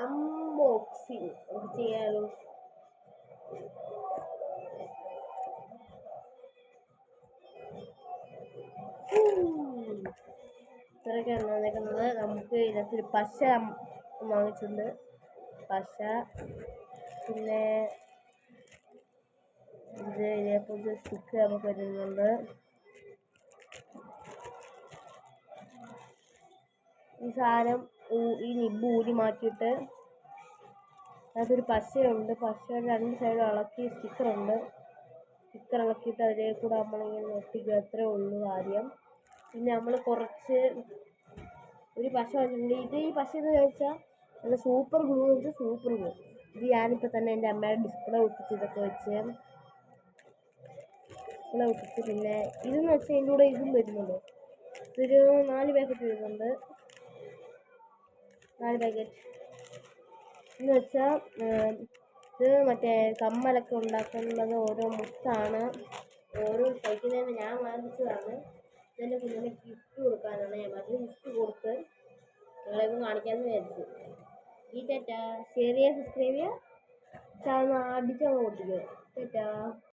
Unboxing നമുക്ക് ചെയ്യാലോ. ഇത്രയൊക്കെയാണ് വന്നേക്കുന്നത്. നമുക്ക് ഇതിനകത്തൊരു പശ വാങ്ങിച്ചിട്ടുണ്ട്. പശ, പിന്നെ ഇതേപോലത്തെ സ്റ്റിക്ക് നമുക്ക് വരുന്നുണ്ട്. ഈ സാധനം ഈ നിബ്ബ് ഊരി മാറ്റിയിട്ട് അതൊരു പശയുണ്ട്. പശയുടെ രണ്ട് സൈഡും ഇളക്കി സ്റ്റിക്കറുണ്ട്. സ്റ്റിക്കർ ഇളക്കിയിട്ട് അതിലേക്ക് കൂടെ നമ്മളിങ്ങനെ ഒട്ടിക്കുക. അത്രേ ഉള്ളൂ ആദ്യം. പിന്നെ നമ്മൾ കുറച്ച് ഒരു പശ വന്നിട്ടുണ്ട്. ഈ പശ എന്ന് ചോദിച്ചാൽ നല്ല സൂപ്പർ ഗ്ലൂ വെച്ച് സൂപ്പർ ഗ്ലൂ. ഇത് ഞാനിപ്പോൾ തന്നെ എൻ്റെ അമ്മയുടെ ഡിസ്പ്ലേ ഒട്ടിച്ച് ഇതൊക്കെ വെച്ച് ഡിസ്പ്ലേ ഒട്ടിച്ച്. പിന്നെ ഇതെന്ന് വെച്ചാൽ എൻ്റെ കൂടെ ഇതും വരുന്നുണ്ട്. ഇതൊരു 4 പാക്കറ്റ് വരുന്നുണ്ട്. 4 പാക്കറ്റ് എന്ന് വെച്ചാൽ ഇത് മറ്റേ കമ്മലൊക്കെ ഉണ്ടാക്കുന്നത് ഓരോ മുത്താണ്. ഓരോ കഴിക്കുന്നതിന് ഞാൻ വാങ്ങിച്ചതാണ്. ഇതെൻ്റെ കുഞ്ഞിന് ഗിഫ്റ്റ് കൊടുക്കാനാണ്. ഞാൻ പറഞ്ഞത് ഗിഫ്റ്റ് കൊടുത്ത് നിങ്ങളെയൊന്നും കാണിക്കാമെന്ന് വിചാരിച്ചു. ഈ ടാറ്റാ. ഷെയർ ചെയ്യുക, സബ്സ്ക്രൈബ് ചെയ്യുക, ചാനൽ അടിച്ചങ്ങ് പൊട്ടിക്കുക. ടാറ്റാ.